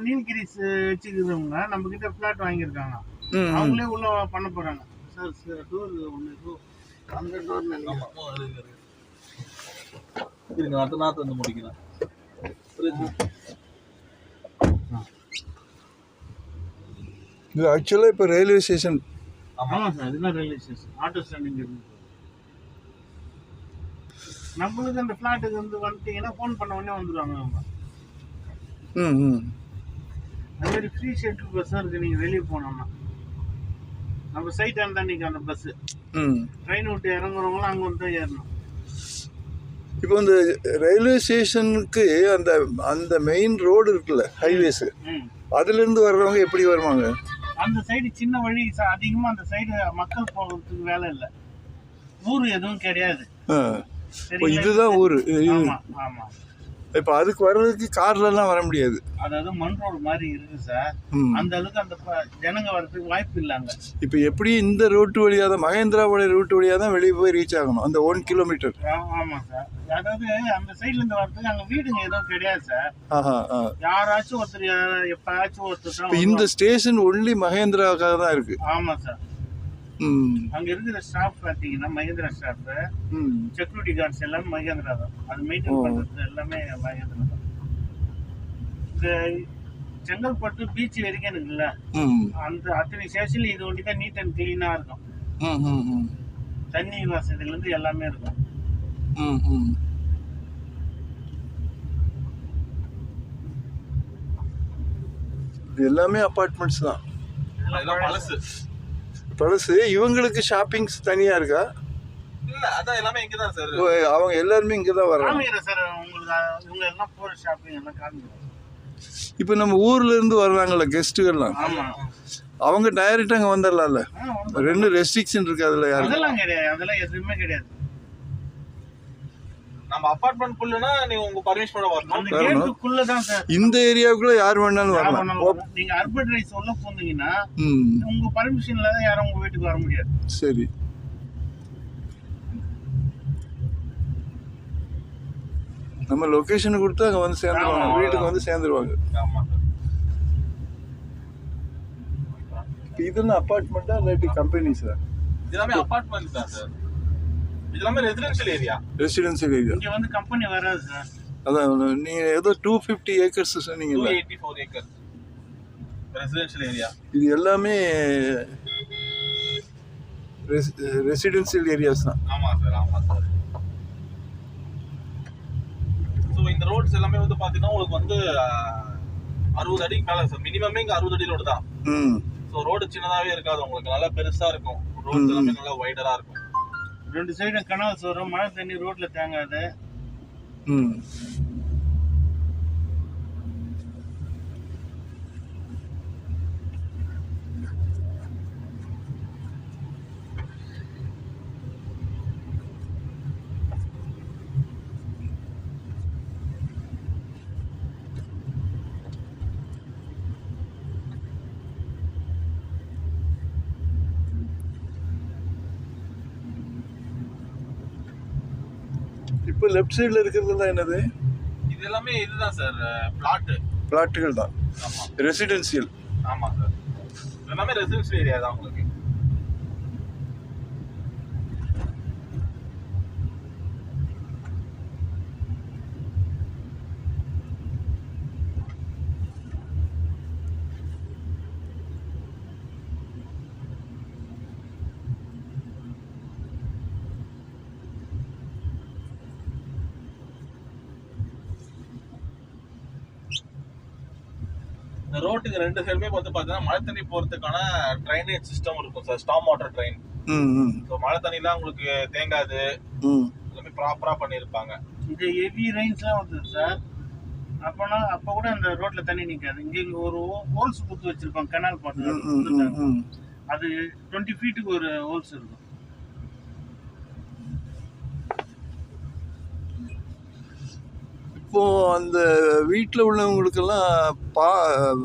நீலகிரிஸ் வச்சுக்கிறவங்க நம்ம கிட்ட பிளாட் வாங்கியிருக்காங்க. அவங்களே உள்ள பண்ண போறாங்க சார். டோர் ஒன்று அந்த டோர் இருங்க, அடுத்த நாற்று வந்து முடிக்கலாம். இது ஆக்சுவலாக இப்போ ரயில்வே ஸ்டேஷன். ஆமாம் சார், இதுதான் ரயில்வே ஸ்டேஷன். ஆட்டோ ஸ்டாண்டிங் இருக்கு. நம்மளுக்கு அந்த ஃப்ளாட்டுக்கு வந்து வந்துட்டீங்கன்னா ஃபோன் பண்ண உடனே வந்துடுவாங்க அவங்க. அது மாதிரி ஃப்ரீ ஷெட்யூல் பஸ்ஸும் இருக்குது. நீங்கள் வெளியே போனோம்னா நம்ம சைட் ஆன் தான் நிற்கும் அந்த பஸ்ஸு. ட்ரெயின் விட்டு இறங்குறவங்களும் அங்கே வந்து தான் ஏறணும். இப்போ இந்த ரயில்வே ஸ்டேஷனுக்கு அந்த அந்த மெயின் ரோடு இருக்குல்ல, ஹைவேஸு, அதுலேருந்து வர்றவங்க எப்படி வருவாங்க? அந்த சைடு சின்ன வழி அதிகமாக அந்த சைடு மக்கள் போகிறதுக்கு வேலை இல்லை. ஊர் எதுவும் கிடையாது. இதுதான் ஊர். ஆமாம். இப்போ அதுக்கு வர்றதுக்கு கார்லலாம் வர முடியாது. அதாவது மண் ரோடு மாதிரி இருக்கு சார். அந்த அளவுக்கு அந்த ஜனங்க வர்றதுக்கு வாய்ப்பு இல்லைங்க. இப்போ எப்படி இந்த ரோட்டு வழியாக தான், மகேந்திராவோட ரூட்டு வழியாக தான் வெளியே போய் ரீச் ஆகணும் அந்த 1 கிலோமீட்டர். ஆமாம் சார். அதாவது அந்த சைட்லேருந்து வர்றதுக்கு அங்கே வீடுங்க எதுவும் கிடையாது சார். யாராச்சும் ஒருத்தர் எப்பயாச்சும் ஒருத்தர். இந்த ஸ்டேஷன் ஒன்லி மகேந்திராவுக்காக தான் இருக்கு. ஆமாம் சார். அங்க இருக்கிற ஸ்டாஃப் பாத்தீங்கன்னா மகேந்திரா ஸ்டாஃப், செக்யூரிட்டி கார்ட்ஸ் எல்லாமே மகேந்திரா தான். அது மெயின்டைன் பண்றது எல்லாமே மகேந்திரா தான். இந்த செங்கல்பட்டு பீச் வரைக்கும் இருக்குல்ல, அந்த அத்தனை ஸ்டேஷன்ல இது ஒண்டி தான் நீட் அண்ட் கிளீனா இருக்கும். தண்ணி வசதியில இருந்து எல்லாமே இருக்கும். இது எல்லாமே அபார்ட்மெண்ட்ஸ் தான். பழசு. இவங்களுக்கு ஷாப்பிங்ஸ் தனியா இருக்கா? இல்ல, அதான் எல்லாமே இங்க தான் சார். அவங்க எல்லாரும் இங்க தான் வராங்க. காமிங்க சார், உங்களுக்கு இவங்க எல்லாம் போற ஷாப்பிங் எல்லாம் காமிங்க. இப்போ நம்ம ஊர்ல இருந்து வர்றாங்கல்ல கெஸ்ட்டுகள்லாம், அவங்க டைரக்டா அங்க வந்துடலாம்ல. ரெண்டு ரெஸ்ட்ரிக்ஷன் இருக்கு அதுல. யாரும் அதெல்லாம் கிடையாது, அதெல்லாம் எதுவுமே கிடையாது. நம்ம அபார்ட்மெண்ட் குள்ளனா நீங்க உங்க பர்மிஷனோட வரணும். அந்த கேட்டுக்குள்ள தான் சார். இந்த ஏரியாவுக்குள்ள யார் வேணாலும் வரலாம். நீங்க அர்பன் ரைஸ் உள்ள போனீங்கன்னா உங்க பர்மிஷன்ல தான் யாரும் உங்க வீட்டுக்கு வர முடியாது. சரி. நம்ம லொகேஷன் கொடுத்தா அங்க வந்து சேர்ந்துருவாங்க, வீட்டுக்கு வந்து சேர்ந்துருவாங்க. ஆமா சார். இதெல்லாம் அபார்ட்மெண்டா இல்லாட்டி கம்பெனி சார்? இதெல்லாம் அபார்ட்மெண்ட் தான் சார். இதெல்லாம் ரெசிடென்ஷியல் ஏரியா. Residential area. இங்க வந்து கம்பெனி வராது சார். அதான் நீங்க ஏதோ 250 ஏக்கர்ஸ் சொன்னீங்கல்ல. 284 ஏக்கர் ரெசிடென்ஷியல் ஏரியா. இது எல்லாமே ரெசிடென்ஷியல் ஏரியாஸ் தான். ஆமா சார், ஆமா சார். ஸோ இந்த ரோட்ஸ் எல்லாமே வந்து பாத்தீங்கன்னா உங்களுக்கு வந்து 60 அடிக்கு மேல சார். மினிமமே இங்க 60 அடி ரோடு தான். ஸோ ரோடு சின்னதாவே இருக்காது, உங்களுக்கு நல்லா பெருசா இருக்கும். ரோட்ஸ் எல்லாமே நல்லா வைடரா இருக்கும். ரெண்டு சைடும் கனல்ஸ் வரும், மழை தண்ணி ரோட்ல தேங்காது. இப்போ லெஃப்ட் சைடுல இருக்கிறதுலாம் என்னது? இது எல்லாமே இதுதான் சார், பிளாட்டுகள் தான். ஆமா, ரெசிடென்ஷியல். ஆமா சார். எல்லாமே ரெசிடென்ஷியல் ஏரியா தான் உங்களுக்கு. ரோட்டுக்கு ரெண்டு சைடுமே வந்து பாத்தீங்கன்னா மழை தண்ணி போறதுக்கான ட்ரைனேஜ் சிஸ்டம் இருக்கும் சார். ஸ்டாம் water train. ஸோ மழை தண்ணிலாம் உங்களுக்கு தேங்காது, எல்லாமே ப்ராப்பரா பண்ணியிருப்பாங்க. இது ஹெவி ரெயின்ஸ்லாம் வருது சார். அப்போ கூட அந்த ரோட்ல தண்ணி நிற்காது. இங்கே ஒரு ஹோல்ஸ் குத்து வச்சிருப்பாங்க, கனால் பாட்டு. அது 20 ஃபீட்டுக்கு ஒரு ஹோல்ஸ் இருக்கும். இப்போ அந்த வீட்டில் உள்ளவங்களுக்கெல்லாம்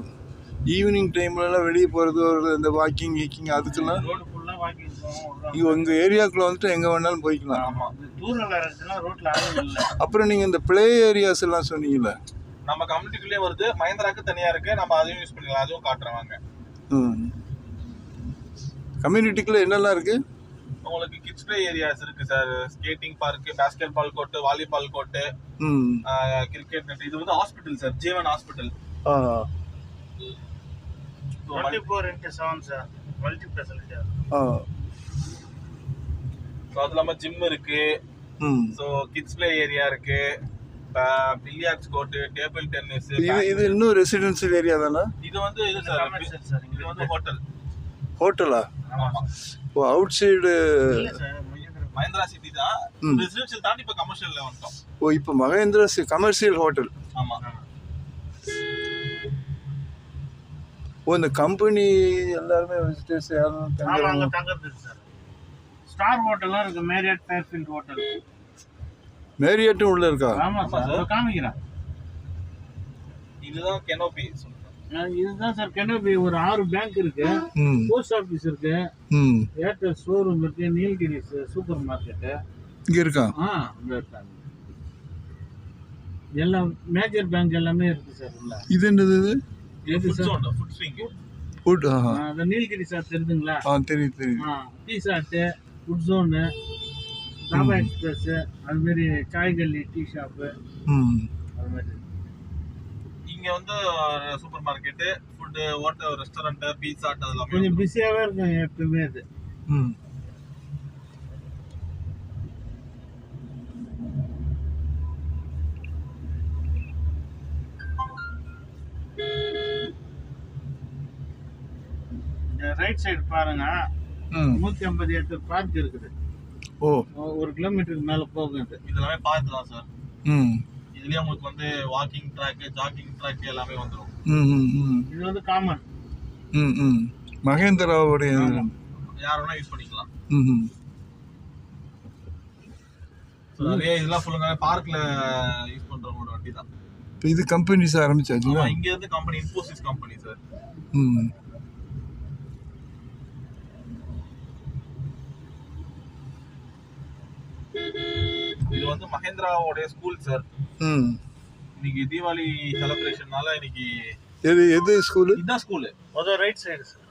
ஈவினிங் டைம்லலாம் வெளியே போகிறது, ஒரு இந்த வாக்கிங் அதுக்கெல்லாம் ரோடு ஃபுல்லாக வாக்கிங் போவோம். உங்கள் ஏரியாவுக்குள்ளே வந்துட்டு எங்கே வேணாலும் போய்க்கலாம். ஆமாம், தூரல் இடத்துல ரோட்டில் ஆளும் இல்லை. அப்புறம் நீங்கள் இந்த ப்ளே ஏரியாஸ் எல்லாம் சொன்னீங்கல்ல, நம்ம கம்யூனிட்டிக்குள்ளே வருது. மஹேந்திராக்கு தனியா இருக்கு, நம்ம அதையும் யூஸ் பண்ணிக்கலாம். அதுவும் காட்டுறவாங்க. கம்யூனிட்டிக்குள்ள என்னெல்லாம் இருக்கு? உங்களுக்கு கிட்ஸ் பிளே ஏரியாஸ் இருக்கு sir. Skating park, basketball court, volleyball court, cricket net. இது வந்து hospital sir, Jeevan hospital. 24/7 sir, multi speciality. So அது இல்லாமல் ஜிம் இருக்கு. ஸோ கிட்ஸ் பிளே ஏரியா இருக்கு, பில்லியார்ட்ஸ் கோர்ட், டேபிள் டென்னிஸ். இது இன்னும் ரெசிடென்சியல் ஏரியா தானா? இது வந்து இது சார், இது வந்து ஹோட்டல். ஹோட்டலா? ஆமா. ஓ, அவுட் சைடு மஹேந்திரா சிட்டி தான். ரெசிடென்ஷியல் தாண்டி இப்போ கமர்ஷியல்ல வந்துட்டோம். ஓ, இப்போ மகேந்திரா கமர்ஷியல் ஹோட்டல். ஆமா. ஓ, இந்த கம்பெனி எல்லாருமே விசிட்டர்ஸ் யாரும் தங்குறது சார். ஸ்டார் ஹோட்டல்லாம் இருக்கு, மேரியட் ஃபேர்ஃபீல்ட் ஹோட்டல். மேரியட்டும் உள்ள இருக்கா? ஆமா சார், காமிக்கிறேன். இதுதான் கெனோபி. இதுதான் சார் கெனோபி. ஒரு 6 பேங்க் இருக்கு, போஸ்ட் ஆபீஸ் இருக்கு, ஏர்டெல் ஷோரூம் இருக்கு, நீல்கிரிஸ் சூப்பர் மார்க்கெட் இங்க இருக்கா? இங்க இருக்காங்க. எல்லாம் மேஜர் பேங்க் எல்லாமே இருக்கு சார் உள்ள. இது என்னது? இது சார் ஃபுட் ஸ்விங். ஃபுட். அந்த நீல்கிரி சார் தெரியுதுங்களா? தெரியும். Tea chat, food zone, dhaba express, அது மாதிரி சாய்கல்லி டீ ஷாப்பு, அது மாதிரி. இங்க வந்து supermarket, food, hotel, restaurant, Pizza Hut அதெல்லாம் கொஞ்சம் பிஸியாவே இருக்கும் எப்பவுமே அது. ரைட் சைடு பாருங்க, 150 ஏக்கர் பார்க் இருக்குது. ஓ, 1 கிலோமீட்டருக்கு மேல போகும் இது. இதெல்லாமே பார்க் தான் சார். இதுலயே உங்களுக்கு வந்து வாக்கிங் ட்ராக், ஜாகிங் ட்ராக் எல்லாமே வந்துரும். இது வந்து காமன். மகேந்திராவுடைய யார் வேணா யூஸ் பண்ணிக்கலாம். நிறைய இதெல்லாம் ஃபுல்லா பார்க்ல யூஸ் பண்றவங்களோட வண்டி தான். இது கம்பெனிஸ் ஆரம்பிச்சாச்சுங்களா? இங்க இருந்து கம்பெனி இன்ஃபோசிஸ் கம்பெனி சார். இது வந்து மஹேந்திராவோட ஸ்கூல் சார். இன்னைக்கு தீபாவளி செலிப்ரேஷன்னால இன்னைக்கு எது ஸ்கூல்? இதான் ஸ்கூல். அது ரைட் சைடு சார்.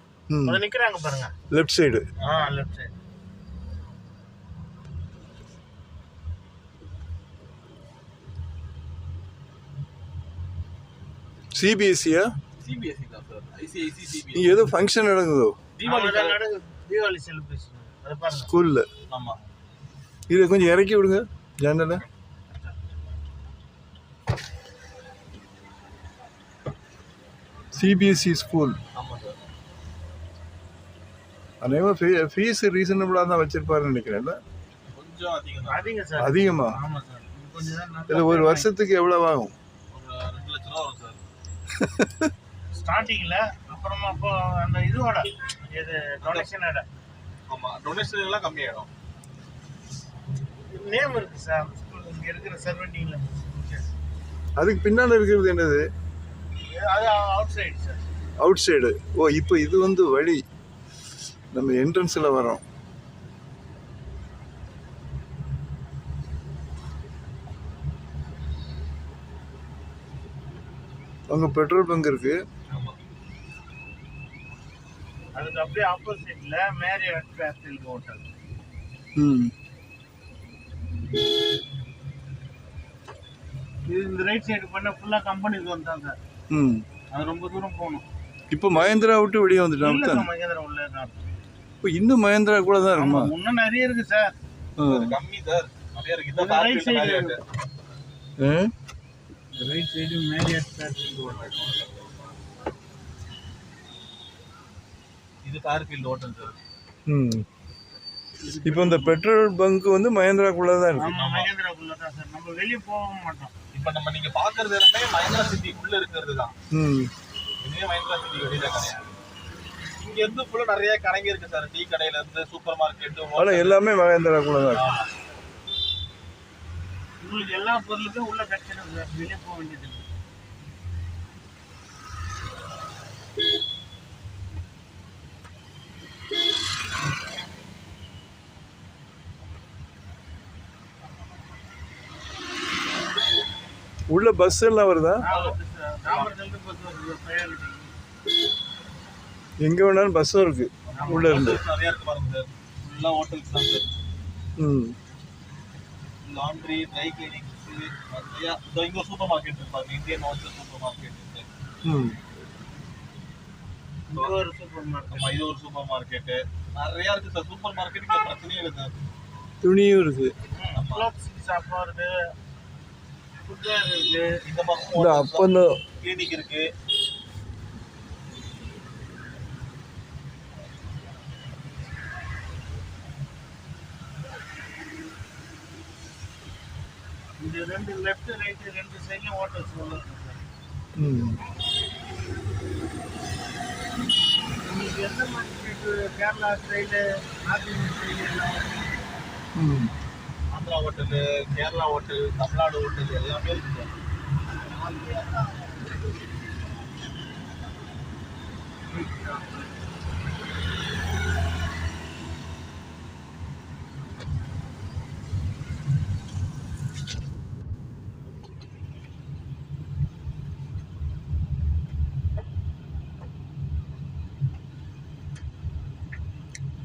அது நிக்கறாங்க பாருங்க, லெஃப்ட் சைடு. Left side. சிபிஎஸ்சியா? சிபிஎஸ்சி தான் சார். ICSE CBSE. நீ ஏதோ ஃபங்க்ஷன் நடக்குதோ? தீபாவளி செலிப்ரேஷன் அது பாருங்க ஸ்கூல்ல. ஆமா. இதை கொஞ்சம் இறக்கி விடுங்க ஜன்னல. CBSE school. அதே ஃபீஸ் ரீசனபிளா தான் வச்சிருப்பாருன்னு நினைக்கிறேன்ல. கொஞ்சம் அதிகம் சார். அதிகமா? ஆமா சார். இது ஒரு வருஷத்துக்கு எவ்வளவு ஆகும்? ஒரு 2 லட்சம் ரூபாய் வரும் சார் ஸ்டார்டிங்ல. அப்புறமா அப்போ அந்த இதோட இது டொனேஷனோட. ஆமா, டொனேஷன் எல்லாம் கம்மியாயிடும். நேம் இருக்கு சார் இங்க இருக்கிற சர்வெண்டிங்ல. அதுக்கு பின்னால இருக்கிறது என்னது? அது outside sir. Outside. Oh, இப்போ இது வந்து வழி, நம்ம என்ட்ரன்ஸ்ல வரோம். அங்க பெட்ரோல் பங்க் இருக்கு. அதுக்கு அப்படியே ஆப்போசிட்ல மேரியட் ஃபேர்ஃபீல்ட் ஹோட்டல். இது இந்த ரைட் சைடு பண்ண ஃபுல்லா கம்பெனிஸ் வந்தாங்க. அது ரொம்ப தூரம் போகணும். இப்போ மஹேந்திரா விட்டு வெளியே வந்துட்டாங்க. மஹேந்திரா உள்ள தான். இப்போ இன்னும் மஹேந்திரா கூட தான் இருக்குமா? இன்னும் நிறைய இருக்கு சார். கம்மி சார், நிறைய இருக்கு. இந்த right side right side Marriott Fairfield hotel. இது ஃபேர்ஃபீல்ட் ஹோட்டல் சார். இப்போ இந்த பெட்ரோல் பங்க் வந்து மஹேந்திராக்குள்ள தான் இருக்கு. ஆமா, மஹேந்திராக்குள்ள தான் சார். நம்ம வெளிய போக மாட்டோம். இப்போ நம்ம நீங்க பாக்குறது எல்லாமே மஹேந்திரா சிட்டிக்குள்ள இருக்கிறது தான். இதுவே மஹேந்திரா சிட்டி வெளியில கிடையாது. இங்க இருந்து ஃபுல்லா நிறைய கடைங்க இருக்கு சார். டீ கடையில இருந்து சூப்பர் மார்க்கெட், ஆனா எல்லாமே மஹேந்திராக்குள்ள தான் இருக்கு. உங்களுக்கு எல்லா பொருளுக்கும் உள்ள கிடைச்சிடும் சார். வெளிய போக வேண்டியது. உள்ள பஸ் எல்லாம் வருதா? தாம்பரத்துலேருந்து பஸ் வருது, பையாலிட்டி. எங்கே வேணாலும் பஸ்ஸும் இருக்கு உள்ள இருந்து. நிறைய இருக்கு பாருங்க சார். ஃபுல்லா ஹோட்டல்ஸ் தான் சார். லாண்ட்ரி, ட்ரை கிளீனிங்ஸ் நிறைய. இங்க சூப்பர் மார்க்கெட் இருக்கு பாருங்க, இந்தியன் ஹோல்சேல் சூப்பர் மார்க்கெட் இருக்கு. இது ஒரு சூப்பர் மார்க்கெட். இது ஒரு சூப்பர் மார்க்கெட். நிறைய இருக்கு சார் சூப்பர் மார்க்கெட். இங்க பிரச்சனையே இல்லை சார். துணியும் இருக்கு. சாப்பாடு இருக்கு, ஃபுட்வேர் இருக்கு. இந்த பக்கம் அப்போ கிளினிக் இருக்கு. இது ரெண்டு லெஃப்ட் ரைட் ரெண்டு சைட்லயும் ஹோட்டல்ஸ் வருது. உங்களுக்கு எந்த மாதிரி Kerala style, north Indian style எல்லாம் Andhra hotel, Kerala hotel, Tamil Nadu hotel எல்லாமே இருக்கு.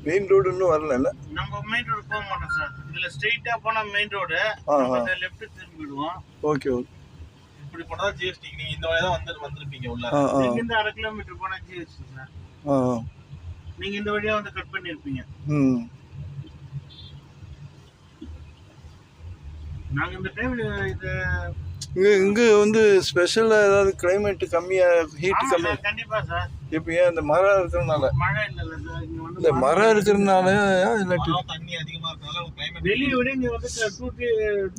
மெயின் ரோடு இன்னும் வரல. நம்ம மெயின் ரோடு போக மாட்டோம் சார். இதுல ஸ்ட்ரெயிட்டா போனா மெயின் ரோடு, லெஃப்ட் திரும்பிடுவோம். Okay okay. இப்படி போனா ஜிஎஸ்டி. நீங்க இந்த வழியா தான் வந்திருப்பீங்க உள்ள. நீங்க இந்த 1/2 கிலோமீட்டர் போனா ஜிஎஸ்டி சார். நீங்க இந்த வழியா வந்து கட் பண்ணிருப்பீங்க. நாங்க இந்த டைம்ல இது இங்க வந்து ஸ்பெஷலா ஏதாவது கிளைமேட் கம்மியா, ஹீட் கம்மி. கண்டிப்பா சார். இப்போ ஏன் இந்த மரம் இருக்கிறதுனால? மழை இல்ல சார். இங்க வந்து இந்த மரம் இருக்கிறதுனால இல்லாட்டி தண்ணி அதிகமா இருக்கனால கிளைமேட் வெளிய விட இங்க வந்து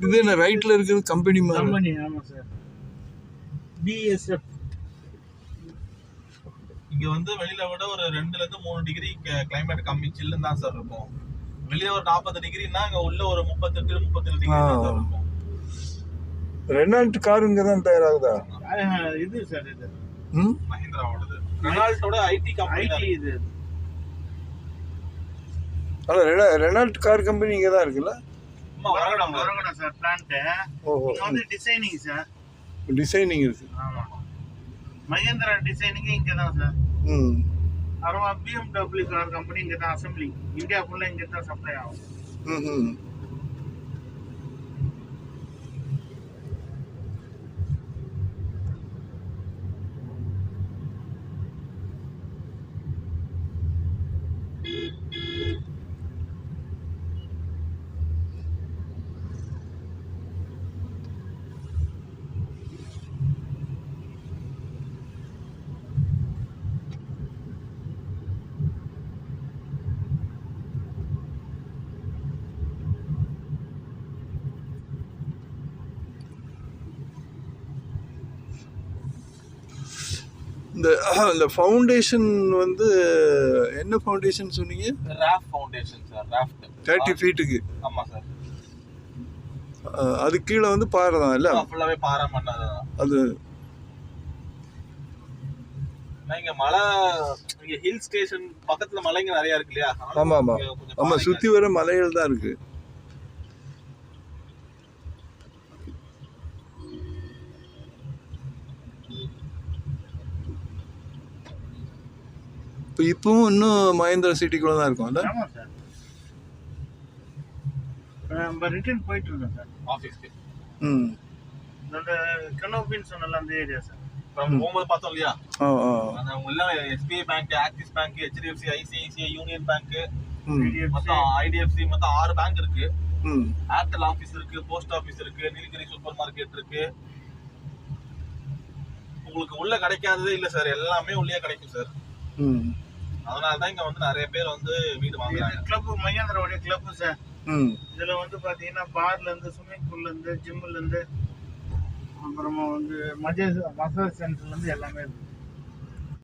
இது என்ன ரைட்ல இருக்கிறது கம்பெனி மாதிரி. கம்பெனி. ஆமா சார். பிஎஸ்எஃப். இங்க வந்து வெளியில விட ஒரு 2 ல இருந்து 3 டிகிரி கிளைமேட் கம்மி சில்லுன்னு தான் சார் இருக்கும். வெளிய ஒரு 40 டிகிரினா அங்க உள்ள ஒரு 38 37 டிகிரி தான் சார் இருக்கும். ரெனால்ட் கார் இங்க தான் தயாராகுதா? இது சார் இது மஹிந்திராவோடது. ரெனால்ட்டோட ஐடி கம்பெனி இது. ரெனால்ட் கார் கம்பெனி இங்க தான் இருக்குல்ல? வரகடா சார் பிளான்ட். ஓஹோ. இது வந்து டிசைனிங் சார். டிசைனிங் இருக்கு. ஆமா. மஹிந்திரா டிசைனிங் இங்க தான் சார். அப்புறமா BMW கார் கம்பெனி இங்க தான் அசெம்பிளி. இந்தியா ஃபுல்லா இங்க தான் சப்ளை ஆகும். இந்த ஃபவுண்டேஷன் வந்து என்ன ஃபவுண்டேஷன் சொன்னீங்க? Raft foundation sir. ராஃப்ட் 30 ஃபீட்டுக்கு. ஆமா சார். அது கீழே வந்து பாறை தான் இல்ல? ஃபுல்லாவே பாறை மண்ணாத. அது இங்க மலை, இங்க ஹில் ஸ்டேஷன் பக்கத்துல மலைங்க நிறைய இருக்கு இல்லையா? ஆமா ஆமா ஆமா. சுத்தி வர மலைகள் தான் இருக்கு. இப்பவும் இன்னும் மஹிந்திரா சிட்டிக்குள்ள தான் இருக்கும்ல? ஆமா சார். நம்ம ரிட்டர்ன் போயிட்டு இருக்கோம் சார் ஆபீஸ்க்கு. அந்த கனோபின் சொன்னல அந்த ஏரியா சார். நம்ம போகும்போது பார்த்தோம் இல்லையா? அந்த உள்ள SBI bank, axis bank, HDFC, ICICI, union bank, மொத்தம் IDFC மொத்தம் 6 பேங்க் இருக்கு. ஏர்டெல் ஆபீஸ் இருக்கு, போஸ்ட் ஆபீஸ் இருக்கு, நீலகிரி சூப்பர் மார்க்கெட் இருக்கு. உங்களுக்கு உள்ள கிடைக்காததே இல்ல சார். எல்லாமே உள்ளே கிடைக்கும் சார். அதனால தான் இங்க வந்து நிறைய பேர் வந்து வீடு வாங்குறாங்க. கிளப் மஹிந்திராவோட கிளப் சார். இதுல வந்து பாத்தீங்கன்னா பார்ல இருந்து, ஸ்விம்மிங் பூல்ல இருந்து, ஜிம்ல இருந்து, அப்புறமா வந்து மசாஜ் சென்டர்ல இருந்து எல்லாமே இருக்கு.